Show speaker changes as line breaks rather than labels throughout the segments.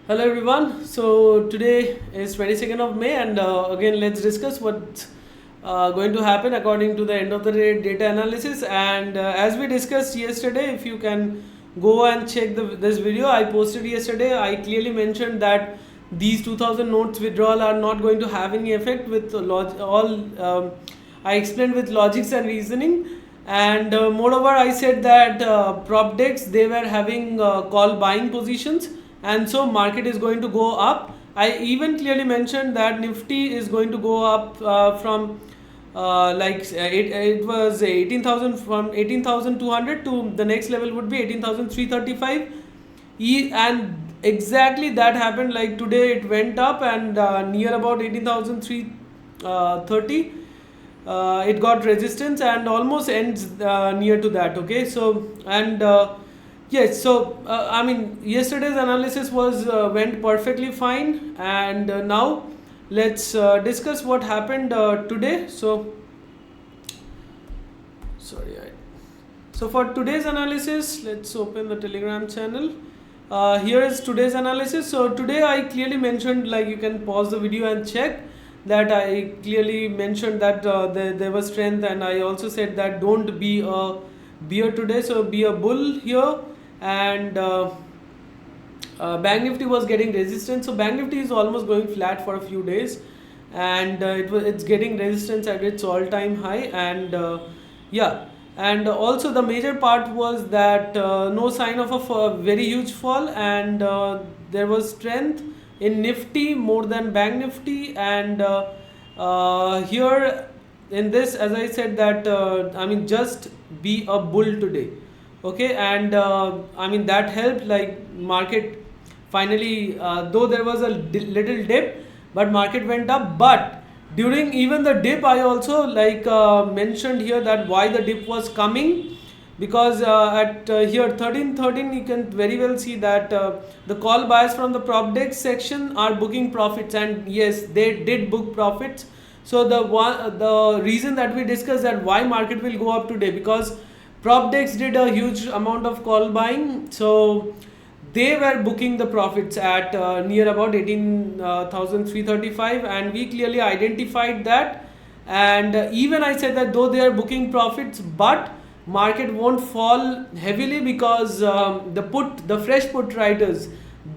Hello everyone. So today is 22nd of May and again let's discuss what's going to happen according to the end of the day data analysis. And as we discussed yesterday, if you can go and check this video I posted yesterday, I clearly mentioned that these 2000 notes withdrawal are not going to have any effect with I explained with logics and reasoning. And moreover, I said that prop decks, they were having call buying positions, and so market is going to go up. I even clearly mentioned that Nifty is going to go up from it was 18,000, from 18,200 to the next level would be 18,335. And exactly that happened. Like today it went up and near about 18,330 it got resistance and almost ends near to that. Okay, so and yes, so I mean yesterday's analysis was went perfectly fine, and now let's discuss what happened today. So sorry, so for today's analysis, let's open the Telegram channel. Here is today's analysis. So today I clearly mentioned, like you can pause the video and check that I clearly mentioned that there was strength, and I also said that don't be a bear today, so be a bull here. And Bank Nifty was getting resistance, so Bank Nifty is almost going flat for a few days, and it's getting resistance at its all-time high. And yeah, and also the major part was that no sign of a very huge fall, and there was strength in Nifty more than Bank Nifty. And here in this, as I said that I mean just be a bull today. Okay, and I mean that helped, like market finally, though there was a little dip, but market went up. But during even the dip, I also like mentioned here that why the dip was coming, because at here 1313 you can very well see that the call buyers from the prop deck section are booking profits, and yes, they did book profits. So the reason that we discussed that why market will go up today, because prop decks did a huge amount of call buying, so they were booking the profits at near about 18,335, and we clearly identified that. And even I said that though they are booking profits, but market won't fall heavily, because the fresh put writers,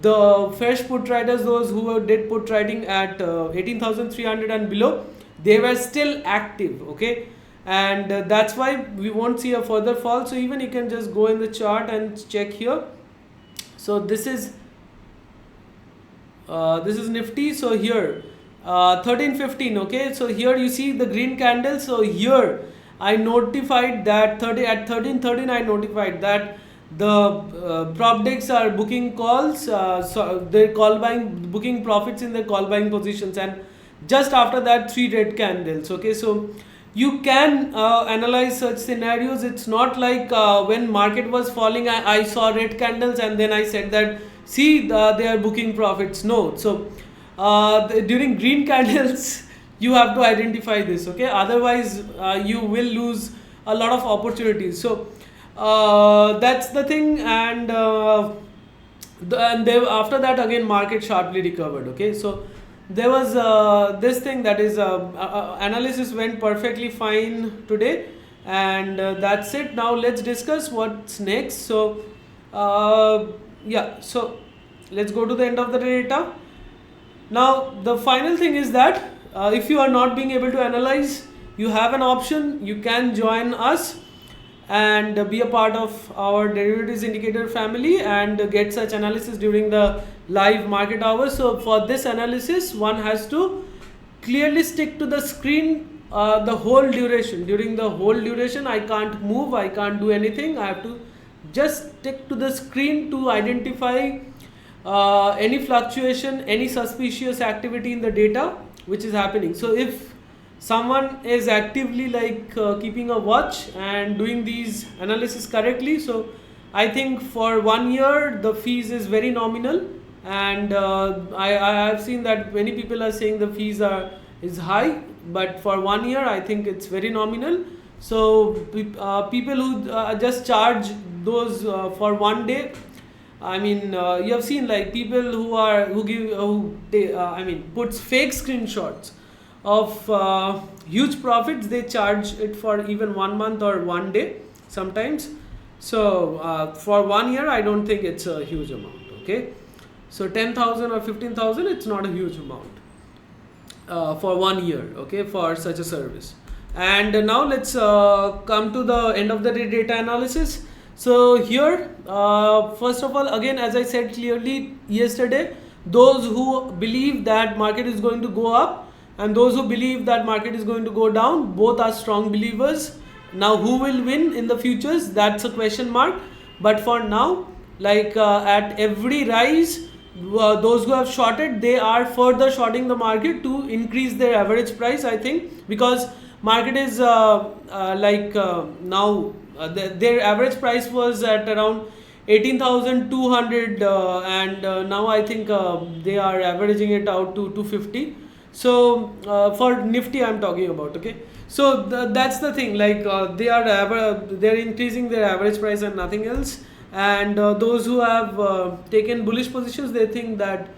those who did put writing at 18,300 and below, they were still active. Okay, and that's why we won't see a further fall. So even you can just go in the chart and check here. So this is Nifty. So here 1315. Okay, so here you see the green candle. So here I notified that at 1313 I notified that the prop decks are booking calls, so they're call buying, booking profits in their call buying positions. And just after that, 3 red candles. Okay, so you can analyze such scenarios. It's not like when market was falling, I saw red candles and then I said that see they are booking profits. No, so during green candles you have to identify this. Okay, otherwise you will lose a lot of opportunities. So that's the thing. And after that again market sharply recovered. Okay, so there was this thing, that is analysis went perfectly fine today. And that's it. Now let's discuss what's next. So yeah, so let's go to the end of the data. Now the final thing is that if you are not being able to analyze, you have an option. You can join us and be a part of our derivatives indicator family and get such analysis during the live market hours. So for this analysis, one has to clearly stick to the screen the whole duration. During the whole duration, I can't move, I can't do anything. I have to just stick to the screen to identify any fluctuation, any suspicious activity in the data which is happening. So if someone is actively like keeping a watch and doing these analysis correctly, so I think for 1 year the fees is very nominal. And I have seen that many people are saying the fees is high, but for 1 year I think it's very nominal. So people who just charge those for 1 day, I mean, you have seen like people who puts fake screenshots of huge profits. They charge it for even 1 month or 1 day sometimes. So for 1 year, I don't think it's a huge amount. Okay, so 10,000 or 15,000, it's not a huge amount for 1 year. Okay, for such a service. And now let's come to the end of the day data analysis. So here, first of all, again, as I said clearly yesterday, those who believe that market is going to go up and those who believe that market is going to go down, both are strong believers. Now who will win in the futures, that's a question mark. But for now, like at every rise, those who have shorted, they are further shorting the market to increase their average price, I think, because market is now their average price was at around 18,200 and now I think they are averaging it out to 250. So for Nifty I'm talking about. Okay, so that's the thing, like they're increasing their average price and nothing else. And those who have taken bullish positions, they think that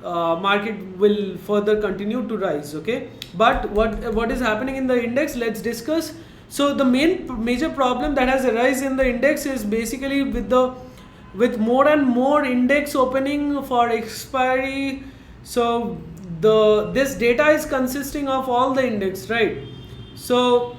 market will further continue to rise. Okay, but what is happening in the index, let's discuss. So the major problem that has arisen in the index is basically with more and more index opening for expiry. So this data is consisting of all the index, right? So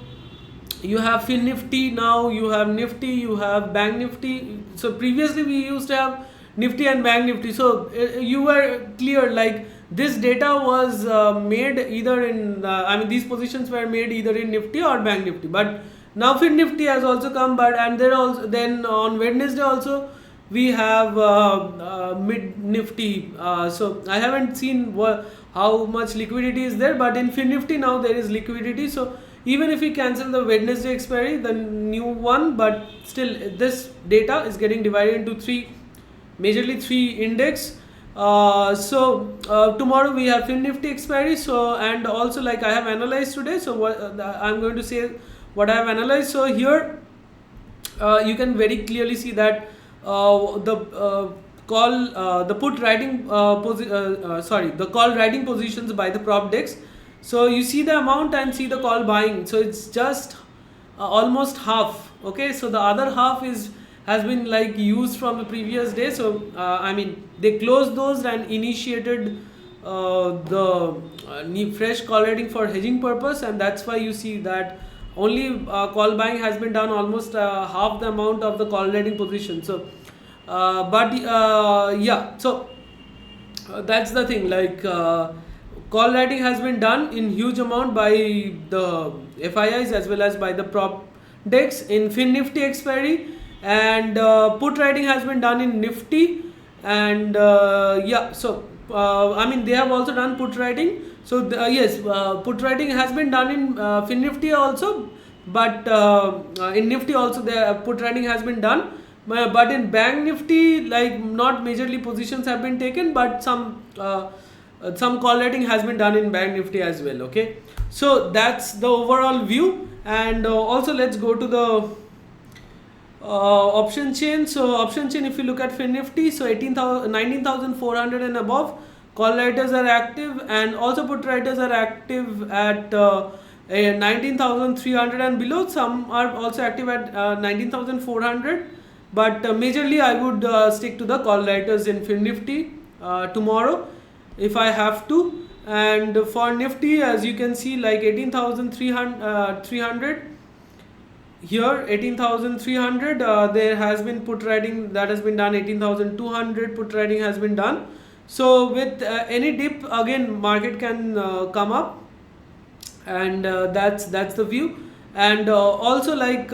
you have Nifty, now you have Nifty, you have BankNifty. So previously we used to have Nifty and BankNifty. So you were clear, like this data was made either in these positions were made either in Nifty or BankNifty. But now Nifty has also come, but and then on Wednesday also we have mid Nifty. So I haven't seen how much liquidity is there, but in Nifty now there is liquidity. So even if we cancel the Wednesday expiry, the new one, but still this data is getting divided into majorly three index. So tomorrow we have Nifty expiry. So and also like I have analyzed today. So what I'm going to say what I have analyzed. So here you can very clearly see that the call writing positions by the prop desk. So you see the amount and see the call buying. So it's just almost half. Okay, so the other half has been like used from the previous day. So they closed those and initiated the fresh call writing for hedging purpose, and that's why you see that only call buying has been done, almost half the amount of the call writing position. So so that's the thing, like call writing has been done in huge amount by the FIIs as well as by the prop decks in Nifty expiry, and put writing has been done in Nifty, and they have also done put writing. So yes, put writing has been done in Nifty also, but in Nifty also the put writing has been done. But in BankNifty, like not majorly positions have been taken, but some call writing has been done in BankNifty as well. Okay, so that's the overall view. And also let's go to the option chain. So option chain, if you look at Nifty, so 19,400 and above, call writers are active, and also put writers are active at 19,300 and below. Some are also active at 19,400. But majorly I would stick to the call writers in Nifty tomorrow if I have to. And for Nifty, as you can see, like 18,300 here, 18,300 there has been put writing that has been done. 18,200 put writing has been done. So with any dip, again market can come up, and that's the view. And also like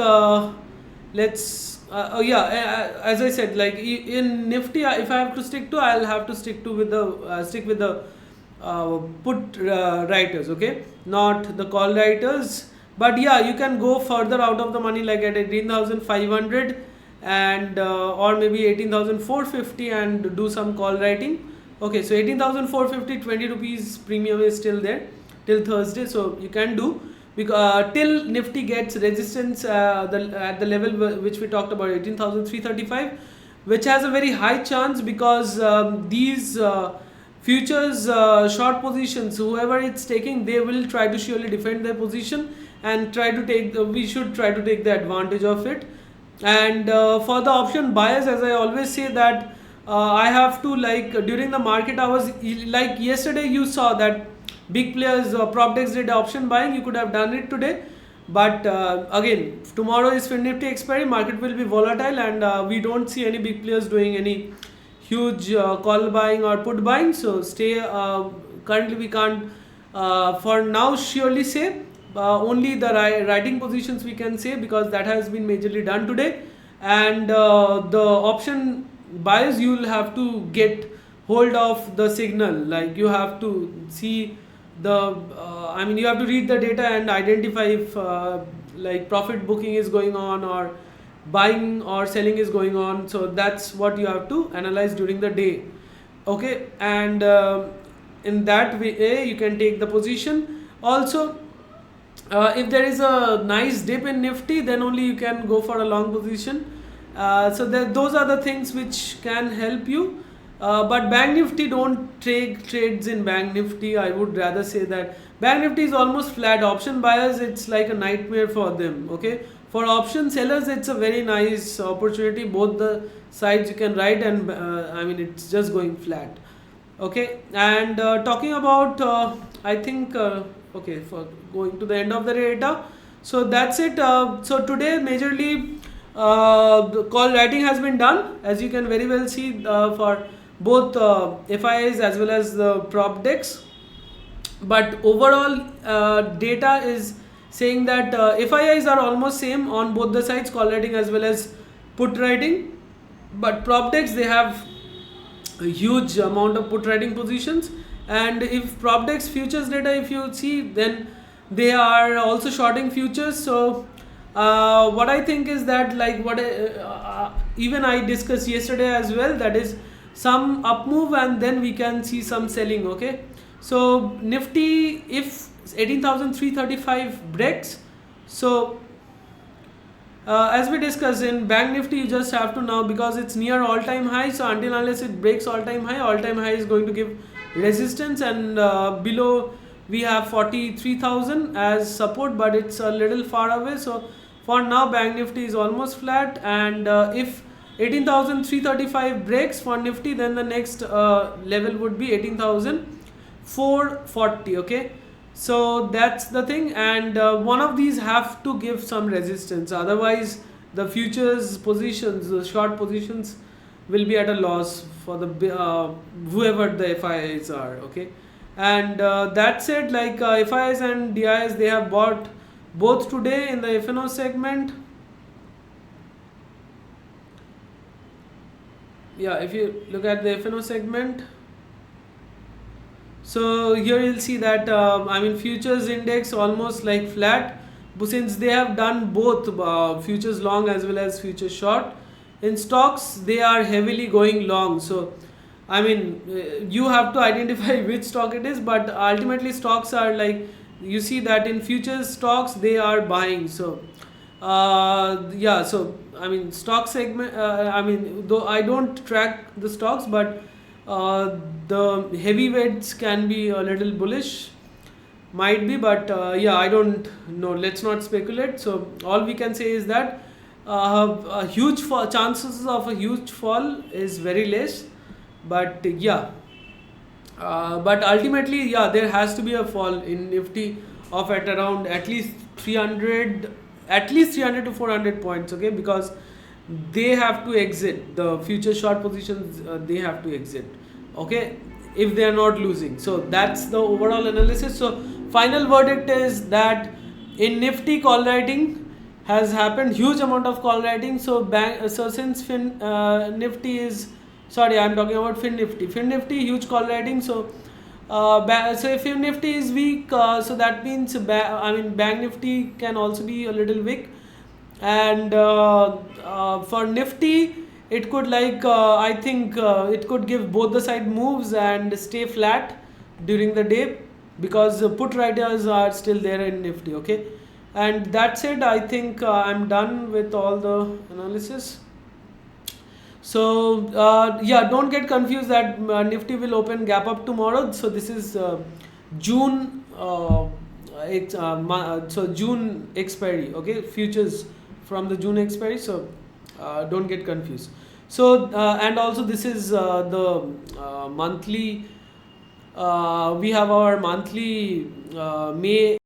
as I said, like in Nifty, if I have to stick to, I'll have to stick with the put writers, okay, not the call writers. But yeah, you can go further out of the money, like at 18,500 and or maybe 18,450 and do some call writing. Okay, so 18,450, 20 rupees premium is still there till Thursday, so you can do. Because till Nifty gets resistance at the level which we talked about, 18,335, which has a very high chance, because these futures short positions, whoever it's taking, they will try to surely defend their position and try to take we should try to take the advantage of it. And for the option buyers, as I always say that I have to, like, during the market hours, like yesterday you saw that big players, prop decks did option buying. You could have done it today, but again, tomorrow is FinNifty expiry, market will be volatile, and we don't see any big players doing any huge call buying or put buying. So stay, currently we can't for now surely say, only the writing positions we can say, because that has been majorly done today. And the option buyers, you will have to get hold of the signal, like you have to see the you have to read the data and identify if like profit booking is going on or buying or selling is going on. So that's what you have to analyze during the day, okay. And in that way you can take the position. Also, if there is a nice dip in Nifty, then only you can go for a long position. So those are the things which can help you. But Bank Nifty, don't take trades in Bank Nifty. I would rather say that Bank Nifty is almost flat. Option buyers, it's like a nightmare for them, okay. For option sellers, it's a very nice opportunity. Both the sides you can write, and it's just going flat, okay. And talking about I think okay, for going to the end of the data, so that's it. So today majorly the call writing has been done, as you can very well see, for both FIIs as well as the prop decks. But overall data is saying that FIIs are almost same on both the sides, call writing as well as put writing. But prop decks, they have a huge amount of put writing positions. And if prop decks futures data, if you see, then they are also shorting futures. So what I think is that, like what even I discussed yesterday as well, that is some up move and then we can see some selling, okay. So Nifty, if 18,335 breaks, so as we discussed in Bank Nifty, you just have to now, because it's near all time high, so until unless it breaks all time high is going to give resistance, and below we have 43,000 as support, but it's a little far away. So for now Bank Nifty is almost flat, and if 18,335 breaks for Nifty, then the next level would be 18,440, okay. So that's the thing, and one of these have to give some resistance, otherwise the futures positions, the short positions, will be at a loss for the whoever the FIIs are, okay. And that said, like FIIs and DIs, they have bought both today in the FNO segment. Yeah, if you look at the FNO segment, so here you'll see that futures index almost like flat, since they have done both futures long as well as futures short. In stocks, they are heavily going long. So you have to identify which stock it is, but ultimately stocks are, like you see that in futures stocks they are buying. So yeah, so stock segment, though I don't track the stocks, but the heavyweights can be a little bullish, might be, but yeah, I don't know, let's not speculate. So all we can say is that a huge chances of a huge fall is very less, but yeah, but ultimately, yeah, there has to be a fall in Nifty of at least 300 to 400 points, okay, because they have to exit the future short positions, they have to exit, okay, if they are not losing. So that's the overall analysis. So final verdict is that in Nifty, call writing has happened, huge amount of call writing. So since Nifty is, sorry, I'm talking about FinNifty, huge call writing. So so if Nifty is weak, so that means Bank Nifty can also be a little weak. And for Nifty, it could, like I think it could give both the side moves and stay flat during the day, because put writers are still there in Nifty, okay. And that's it. I think I'm done with all the analysis. So yeah, don't get confused that Nifty will open gap up tomorrow. So this is June, so June expiry. Okay, futures from the June expiry. So don't get confused. So and also this is the monthly. We have our monthly May